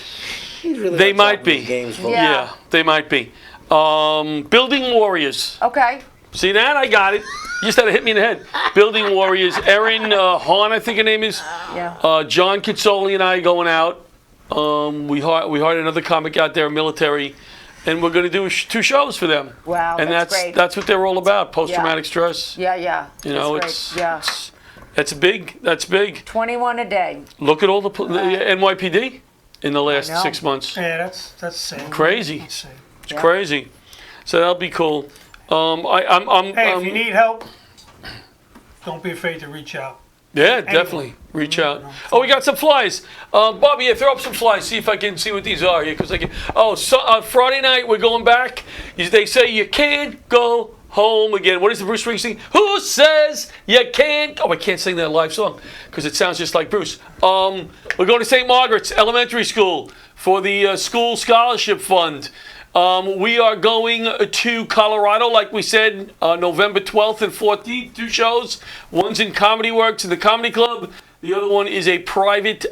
They might be. Games for Yeah. Yeah, they might be. Building Warriors. Okay. See that? I got it. You just had to hit me in the head. Building Warriors. Erin Hahn, I think her name is. Yeah. John Kitzoli and I going out. We hired another comic out there, military, and we're going to do 2 shows for them. Wow, and that's great. that's what they're all about. Post-traumatic stress. Yeah. You know, That's great. that's big. That's big. 21 a day. Look at all the NYPD in the last know. 6 months. Yeah, that's insane. Crazy. Insane. It's crazy. So that'll be cool. Hey, if you need help, don't be afraid to reach out. Yeah, definitely. Reach out. Oh, we got some flyers. Bobby, yeah, throw up some flyers. See if I can see what these are here. Because I can. Oh, so, Friday night we're going back. They say you can't go home again. What is the Bruce Springsteen? Who says you can't? Oh, I can't sing that live song because it sounds just like Bruce. We're going to St. Margaret's Elementary School for the school scholarship fund. We are going to Colorado, like we said, November 12th and 14th, 2 shows. One's in Comedy Works in the Comedy Club. The other one is a private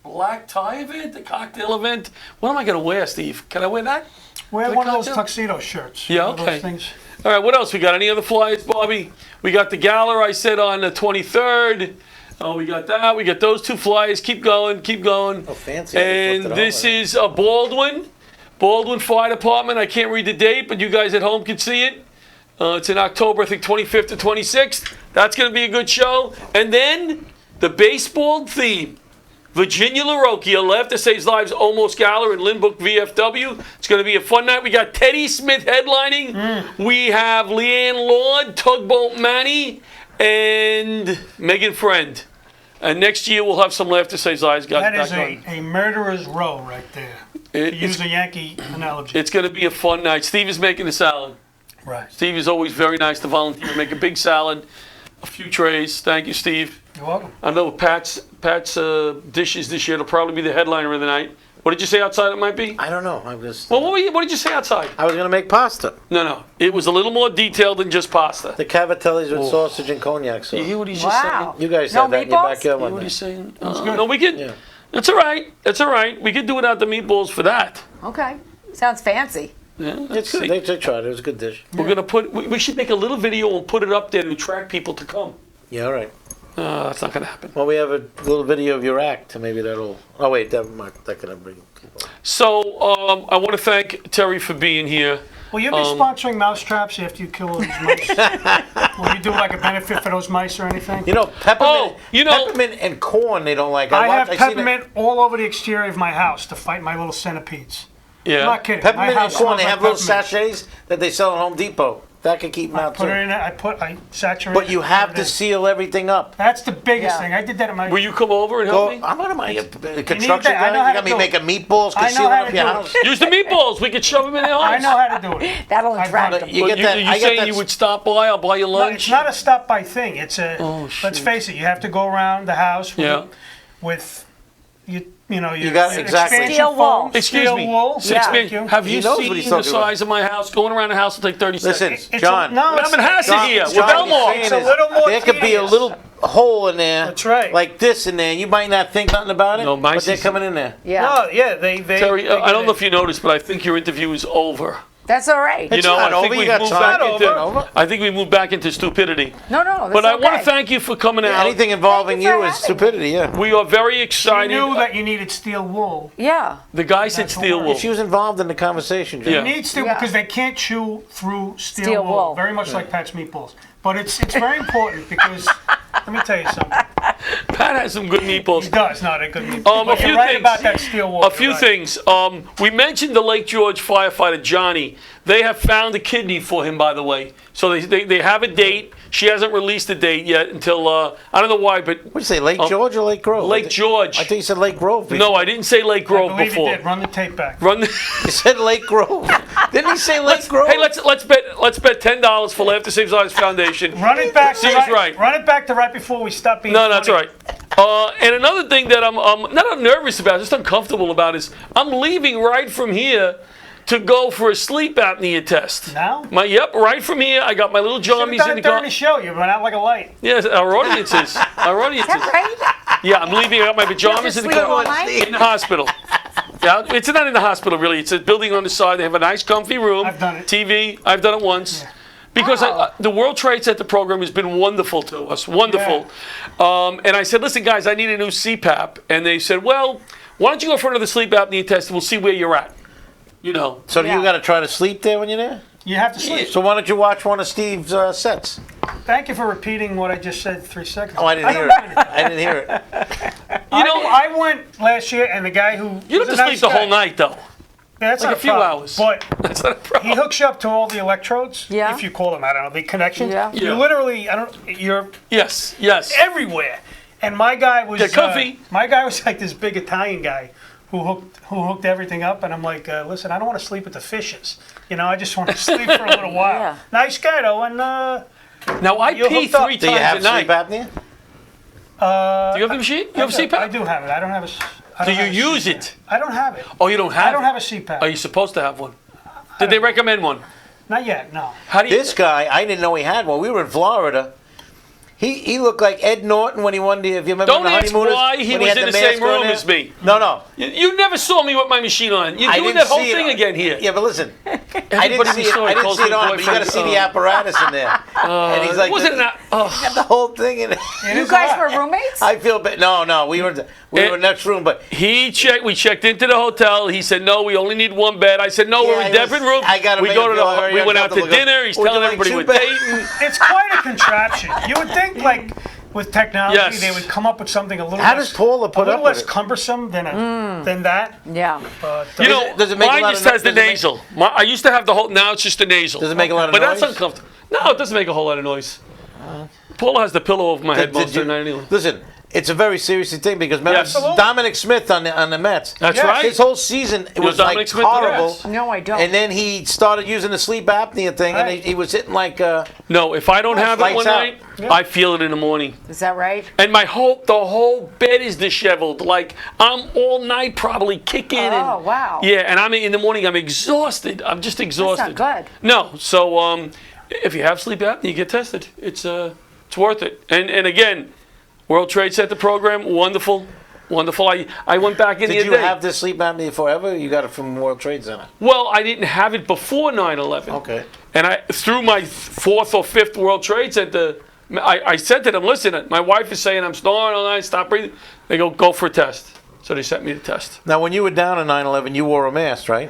black tie event, a cocktail event. What am I going to wear, Steve? Can I wear that? Wear The one of those cocktail? tuxedo shirts. Yeah, One of those okay. things. All right, what else we got? Any other flyers, Bobby? We got the gala, I said, on the 23rd. Oh, we got that. We got those 2 flyers. Keep going, keep going. Oh, fancy. And this is a Baldwin Fire Department. I can't read the date, but you guys at home can see it. It's in October, I think 25th to 26th. That's going to be a good show. And then the baseball theme. Virginia LaRocchia, Left to Saves Lives Almost Gala in Lynbrook, VFW. It's going to be a fun night. We got Teddy Smith headlining. We have Leanne Lord, Tugboat Manny, and Megan Friend. And next year we'll have some Left to Saves Lives. That is a murderer's row right there. To use a Yankee analogy. It's going to be a fun night. Steve is making the salad. Right. Steve is always very nice to volunteer. Make a big salad, a few trays. Thank you, Steve. You're welcome. I know Pat's dishes this year will probably be the headliner of the night. What did you say outside it might be? I don't know. I'm just. Well, what did you say outside? I was gonna make pasta. No. It was a little more detailed than just pasta. The cavatellis with sausage and cognac sauce. You hear what he's just Wow. saying? You guys No had that in your meatballs? backyard You hear one what day. he's saying? good. No, we could. Yeah. That's all right. That's all right. We could do without the meatballs for that. Okay. Sounds fancy. Yeah, It's let's good. see. They tried it. It was a good dish. We're gonna put. We should make a little video and put it up there to attract people to come. Yeah, all right. That's not gonna happen. Well, we have a little video of your act, and maybe that'll. Oh wait, that can bring people. So I want to thank Terry for being here. Will you be sponsoring mousetraps after you kill those mice? Will you do like a benefit for those mice or anything? You know, peppermint. you know- peppermint and corn. They don't like. I have I've seen it- peppermint all over the exterior of my house to fight my little centipedes. Yeah. I'm not kidding. Peppermint my and house corn. They smells have like little peppermint. sachets that they sell at Home Depot. That can keep them out Put too. it in it. I saturate. But you it, have put it to in. seal everything up. That's the biggest Yeah. thing. I did that at my. Will you come over and Go, help me? I'm gonna make a construction that. I know guy. how You to got me do it. making meatballs, I know sealing how up to your do it. house. Use the meatballs. We could shove them in the I house. know how to do it. That'll I've attract done them. it. You get You, that? you I get saying that. you would stop by? I'll buy you No, lunch. it's not a stop by thing. It's a. Oh, let's shoot. face it. You have to go around the house with, Yeah. with you know your got- exactly. expansion Steel wool. foam, Excuse steel me. wool. Six Thank men, you. have you He knows what seen he's the talking about. size of my house? Going around the house will take 30 Listen, seconds. It's John. no, I'm in Hassid John, here. John, We're what he's Belmont. saying It's a is little more there could be a tedious. little hole in there. That's right. Like this in there. You might not think nothing about it, No, but mice they're is- coming in there. Yeah. No, yeah, they. Terry, they I don't know get if you noticed, but I think your interview is over. That's all right. You It's know, not I think over. You we've got moved time. back It's into. not over. I think we moved back into stupidity. No, that's But I okay. want to thank you for coming out. Anything involving Thank you you for is having stupidity. Yeah. We are very I excited. knew that you needed steel wool. Yeah. The guy said That's steel all wool. She was involved in the conversation, John. Yeah. You need steel Yeah. because they can't chew through steel, Steel wool. wool. Very much like Pat's meatballs. But it's very important because let me tell you something. Pat has some good He meatballs. does not a good meatball. A But few you're right things. about that steel wool. A few You're right. things. We mentioned the Lake George firefighter Johnny. They have found a kidney for him, by the way. So they have a date. She hasn't released the date yet until I don't know why, but What'd you say, Lake George or Lake Grove? Lake George. I think you said Lake Grove. No, I didn't say Lake I Grove believe before. he did. Run the tape back. Run. You said Lake Grove. Didn't he say Lake Grove? Hey, let's bet $10 for Laugh to Save Lives Foundation. Run it back. Steve's to right. Run it back to right before we stop being. No, that's all funny. right. And another thing that I'm not nervous about, just uncomfortable about, is I'm leaving right from here to go for a sleep apnea test. Now? Yep, right from here. I got my little Should've jammies done in the it during car. the show. You went out like a light. Yes, our audiences. Our audiences. Right? Yeah, I'm leaving. I got my pajamas in the sleep all car. night? In the hospital. Yeah, it's not in the hospital really. It's a building on the side. They have a nice, comfy room. I've done it. TV. I've done it once. Because Oh. the World Trade Center program has been wonderful to us, wonderful. And I said, listen, guys, I need a new CPAP. And they said, well, why don't you go for another sleep apnea test and we'll see where you're at. You know. So do Yeah. you got to try to sleep there when you're there? You have to sleep. So why don't you watch one of Steve's sets? Thank you for repeating what I just said 3 seconds. Oh, I didn't hear it. I didn't hear it. You know, I went last year, and the guy who you don't have to sleep the whole night, though. That's Like not a few problem. hours. But That's not a problem. he hooks you up to all the electrodes. Yeah. If you call them, I don't know, the connections. Yeah. You Yeah. literally, you're Yes. everywhere. And my guy was Get comfy. my guy was like this big Italian guy who hooked everything up, and I'm like, listen, I don't want to sleep with the fishes. I just want to sleep for a little while. Yeah. Nice guy though, and Now I You're pee hooked up. 3 Do you times have a sleep night. apnea? Do you have the machine? You have I CPAP? do have it. I don't have a. I Do don't you have a use CPAP. it? I don't have it. Oh, you don't have I don't it? have a CPAP. Are you supposed to have one? Did they recommend one? Not yet. No. How do you? This guy, I didn't know he had one. We were in Florida. He looked like Ed Norton when he won the. If you remember Don't the ask honeymooners, why he when was had in the mask same on room there. as me. No. You never saw me with my machine on. You're I doing didn't that whole see it. thing again here. Yeah, but listen, I Everybody didn't we see it. saw I didn't calls see it me on, but you got to boyfriend. see the apparatus in there. And he's like, Wasn't that? Oh. the whole thing in it. It You is guys a lot. were roommates? I feel bad. No, we were in next room, but We checked into the hotel. He said, no, we only need one bed. I said, no, we're in Yeah, different rooms. I gotta we make go him to feel very we went out to uncomfortable. dinner. He's Would you telling like everybody two we're beds? dating. It's quite a contraption. You would think like with technology Yes. they would come up with something a little How less, does Paula put a up little with less it? cumbersome than that. Yeah. But You know, does it make a mine lot just of has the does it make- nasal. I used to have the whole. Now it's just the nasal. Does it make a lot of but noise? that's uncomfortable. No, it doesn't make a whole lot of noise. Paula has the pillow over my head most of the night anyway. Listen, it's a very serious thing because remember Yes. Absolutely. Dominic Smith on the Mets. That's Yes. right. His whole season it know was Dominic like Smith? horrible. Yes. No, I don't. And then he started using the sleep apnea thing, and Right. he was hitting like. No, if I don't have it Lights one out. night, I feel it in the morning. Is that right? And the whole bed is disheveled. Like I'm all night probably kicking. Oh, and, wow. Yeah, and in the morning I'm exhausted. I'm just exhausted. good. No, so if you have sleep apnea, you get tested. It's worth it. And again, World Trade Center program, wonderful. I went back in the Did you other day. have this sleep apnea forever? You got it from World Trade Center. Well, I didn't have it before 9/11. Okay. And through my 4th or 5th World Trade Center, I said to them, listen, my wife is saying I'm snoring all night, stop breathing. They go for a test. So they sent me the test. Now, when you were down on 9/11, you wore a mask, right?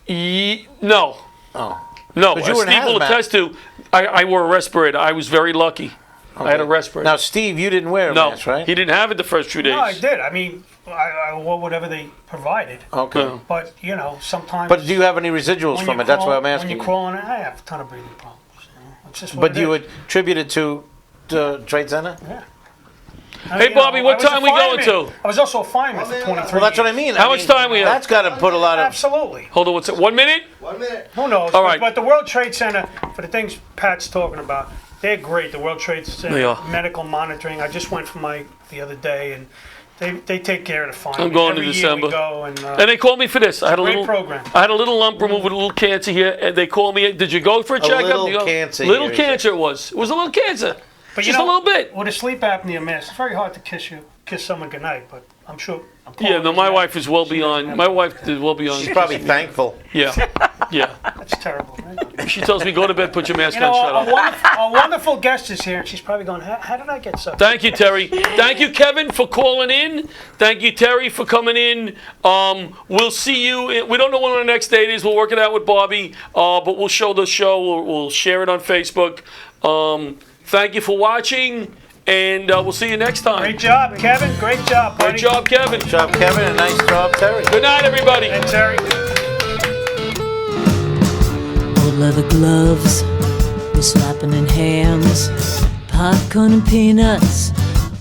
No. Oh. No, But you were in Steve will hazmat. attest to, I wore a respirator. I was very lucky. I had a respirator. Now, Steve, you didn't wear a no, mask, right? he didn't have it the first few days. no, I did. I mean, I wore whatever they provided. Okay. No. But sometimes. But do you have any residuals when from you it? That's crawl- why I'm asking. When you're crawling, I have a ton of breathing problems. It's just what But it you is. would attribute it to the Trade Center? Hey, Bobby, what I was a time we going fireman. to? I was also a fireman for 23 Well, that's what I years. mean. How much time we have? That's got to put a lot of. Absolutely. Hold on, what's it? 1 minute? Who knows? All right. But the World Trade Center, for the things Pat's talking about, they're great. The World Trade Center, They are. medical monitoring. I just went for the other day, and they take care of the farm. I'm going Every in year December. We go and, And they called me for this. I had a great little program. I had a little lump removed with a little cancer here, and they called me. Did you go for a checkup? little You go, cancer Little here, cancer it was. It was a little cancer. But Just a little bit. With a sleep apnea mask, it's very hard to kiss someone goodnight. But I'm sure. Yeah, no, my wife is well beyond. My wife is well beyond. She's probably thankful. Yeah, yeah. That's terrible. Right? She tells me, go to bed, put your mask You know, on, shut up. a wonderful guest is here, and she's probably going, how did I get so? Thank you, Terry. Thank you, Kevin, for calling in. Thank you, Terry, for coming in. We'll see you. We don't know when our next date is. We'll work it out with Bobby, but we'll show the show. We'll share it on Facebook. Thank you for watching, and we'll see you next time. Great job, Kevin. Great job, buddy. Great job, Kevin. Good job, Kevin, and nice job, Terry. Good night, everybody. And Terry. Old leather gloves, we're slapping in hands. Popcorn and peanuts,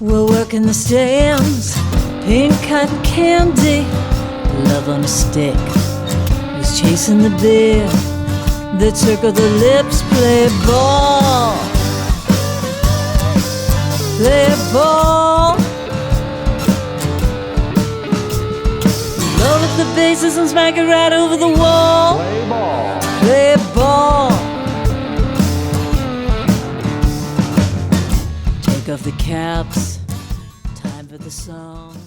we're working the stands. Pink cotton candy, love on a stick. Was chasing the beer that circle the lips. Play ball, play ball. Roll up the bases and smack it right over the wall. Play ball. Play ball. Take off the caps. Time for the song.